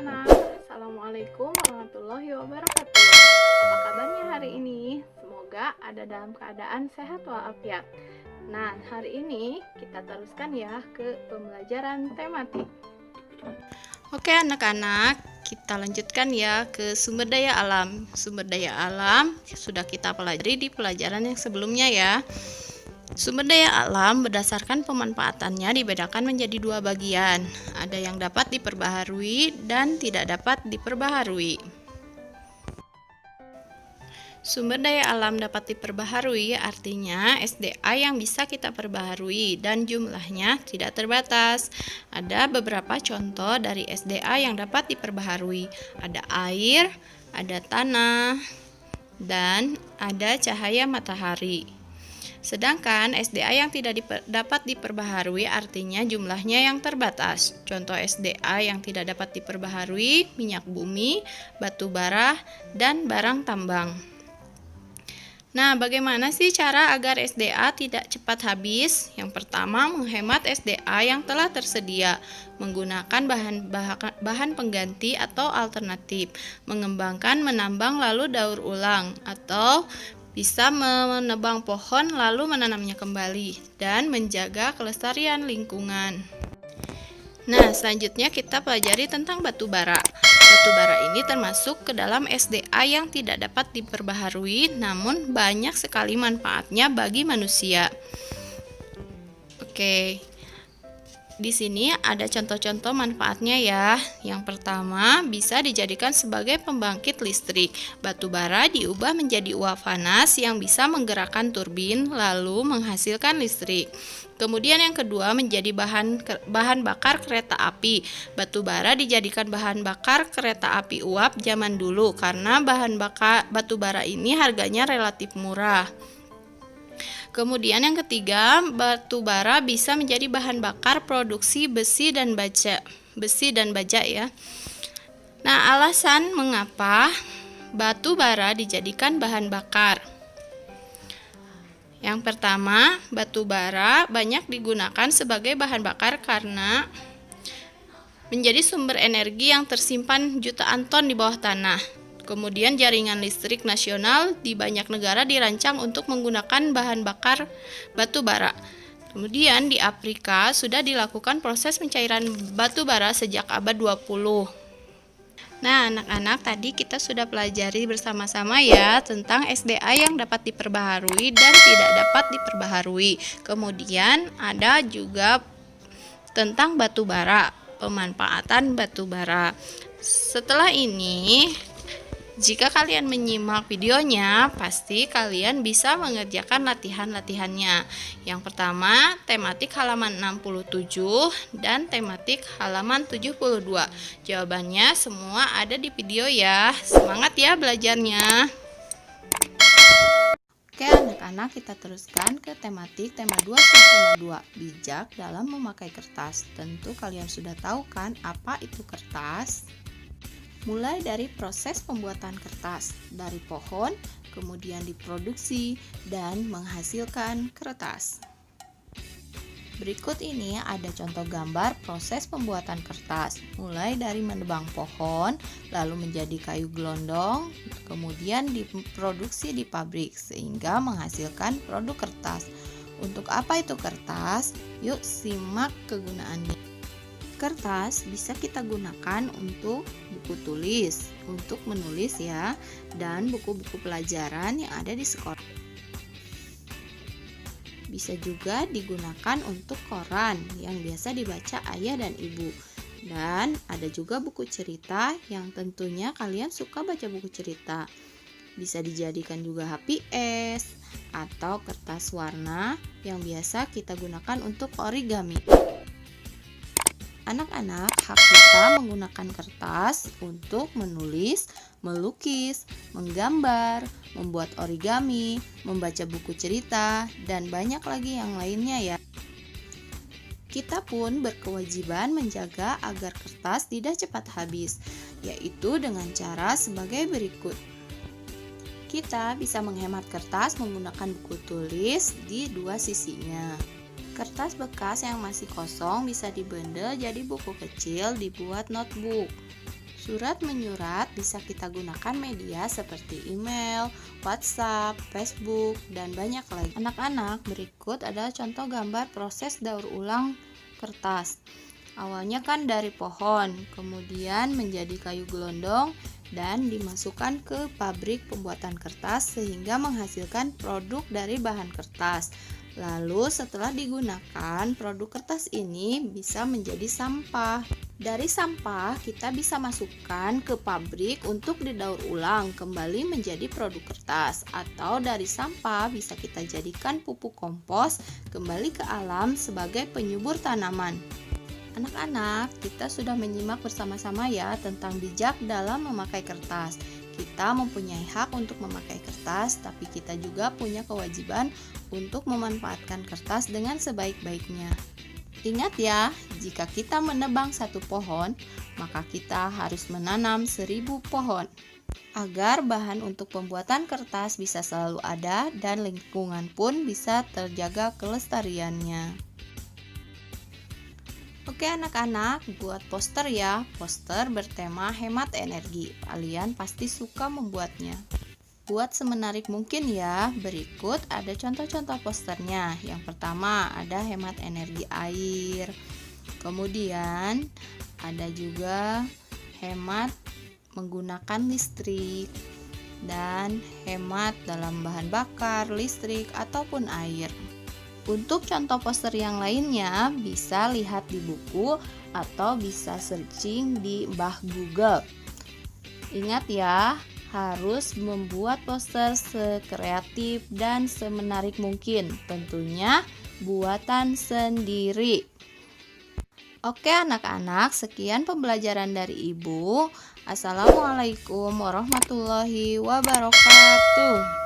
anak-anak, Assalamualaikum warahmatullahi wabarakatuh. Apa kabarnya hari ini? Semoga ada dalam keadaan sehat walafiat. Nah, hari ini kita teruskan ya ke pembelajaran tematik. Oke anak-anak, kita lanjutkan ya ke sumber daya alam. Sumber daya alam sudah kita pelajari di pelajaran yang sebelumnya ya. Sumber daya alam berdasarkan pemanfaatannya dibedakan menjadi dua bagian. Ada yang dapat diperbaharui dan tidak dapat diperbaharui. Sumber daya alam dapat diperbaharui artinya SDA yang bisa kita perbaharui dan jumlahnya tidak terbatas. Ada beberapa contoh dari SDA yang dapat diperbaharui. Ada air, ada tanah, dan ada cahaya matahari. Sedangkan SDA yang tidak dapat diperbaharui artinya jumlahnya yang terbatas. Contoh SDA yang tidak dapat diperbaharui, minyak bumi, batu bara, dan barang tambang. Nah, bagaimana sih cara agar SDA tidak cepat habis? Yang pertama, menghemat SDA yang telah tersedia, menggunakan bahan pengganti atau alternatif, mengembangkan menambang lalu daur ulang, atau bisa menebang pohon lalu menanamnya kembali, dan menjaga kelestarian lingkungan. Nah, selanjutnya kita pelajari tentang batu bara. Batu bara ini termasuk ke dalam SDA yang tidak dapat diperbaharui, namun banyak sekali manfaatnya bagi manusia. Oke. Di sini ada contoh-contoh manfaatnya ya. Yang pertama, bisa dijadikan sebagai pembangkit listrik. Batu bara diubah menjadi uap panas yang bisa menggerakkan turbin lalu menghasilkan listrik. Kemudian yang kedua, menjadi bahan bakar kereta api. Batu bara dijadikan bahan bakar kereta api uap zaman dulu karena bahan bakar batu bara ini harganya relatif murah. Kemudian yang ketiga, batu bara bisa menjadi bahan bakar produksi besi dan baja ya. Nah, alasan mengapa batu bara dijadikan bahan bakar. Yang pertama, batu bara banyak digunakan sebagai bahan bakar karena menjadi sumber energi yang tersimpan jutaan ton di bawah tanah. Kemudian jaringan listrik nasional di banyak negara dirancang untuk menggunakan bahan bakar batu bara. Kemudian di Afrika sudah dilakukan proses pencairan batu bara sejak abad 20. Nah, anak-anak, tadi kita sudah pelajari bersama-sama ya tentang SDA yang dapat diperbaharui dan tidak dapat diperbaharui. Kemudian ada juga tentang batu bara, pemanfaatan batu bara. Setelah ini, jika kalian menyimak videonya, pasti kalian bisa mengerjakan latihan-latihannya. Yang pertama, tematik halaman 67 dan tematik halaman 72. Jawabannya semua ada di video ya. Semangat ya belajarnya. Oke anak-anak, kita teruskan ke tematik tema 2 bijak dalam memakai kertas. Tentu kalian sudah tahu kan apa itu kertas? Mulai dari proses pembuatan kertas dari pohon, kemudian diproduksi dan menghasilkan kertas. Berikut ini ada contoh gambar proses pembuatan kertas, mulai dari menebang pohon, lalu menjadi kayu gelondong, kemudian diproduksi di pabrik sehingga menghasilkan produk kertas. Untuk apa itu kertas? Yuk simak kegunaannya. Kertas bisa kita gunakan untuk buku tulis, untuk menulis ya, dan buku-buku pelajaran yang ada di sekolah. Bisa juga digunakan untuk koran yang biasa dibaca ayah dan ibu. Dan ada juga buku cerita yang tentunya kalian suka baca buku cerita. Bisa dijadikan juga HPS atau kertas warna yang biasa kita gunakan untuk origami. Anak-anak, hak kita menggunakan kertas untuk menulis, melukis, menggambar, membuat origami, membaca buku cerita, dan banyak lagi yang lainnya ya. Kita pun berkewajiban menjaga agar kertas tidak cepat habis, yaitu dengan cara sebagai berikut. Kita bisa menghemat kertas menggunakan buku tulis di dua sisinya. Kertas bekas yang masih kosong bisa dibendel jadi buku kecil dibuat notebook. Surat menyurat bisa kita gunakan media seperti email, WhatsApp, Facebook, dan banyak lagi. Anak-anak, berikut adalah contoh gambar proses daur ulang kertas. Awalnya kan dari pohon, kemudian menjadi kayu gelondong dan dimasukkan ke pabrik pembuatan kertas sehingga menghasilkan produk dari bahan kertas. Lalu setelah digunakan, produk kertas ini bisa menjadi sampah. Dari sampah kita bisa masukkan ke pabrik untuk didaur ulang kembali menjadi produk kertas, atau dari sampah bisa kita jadikan pupuk kompos kembali ke alam sebagai penyubur tanaman. Anak-anak, kita sudah menyimak bersama-sama ya tentang bijak dalam memakai kertas. Kita mempunyai hak untuk memakai kertas, tapi kita juga punya kewajiban untuk memanfaatkan kertas dengan sebaik-baiknya. Ingat ya, jika kita menebang satu pohon, maka kita harus menanam 1000 pohon. Agar bahan untuk pembuatan kertas bisa selalu ada dan lingkungan pun bisa terjaga kelestariannya. Oke anak-anak, buat poster ya. Poster bertema hemat energi. Kalian pasti suka membuatnya. Buat semenarik mungkin ya. Berikut ada contoh-contoh posternya. Yang pertama ada hemat energi air. Kemudian ada juga hemat menggunakan listrik dan hemat dalam bahan bakar, listrik ataupun air. Untuk contoh poster yang lainnya bisa lihat di buku atau bisa searching di Mbah Google. Ingat ya, harus membuat poster sekreatif dan semenarik mungkin. Tentunya buatan sendiri. Oke anak-anak, sekian pembelajaran dari Ibu. Assalamualaikum warahmatullahi wabarakatuh.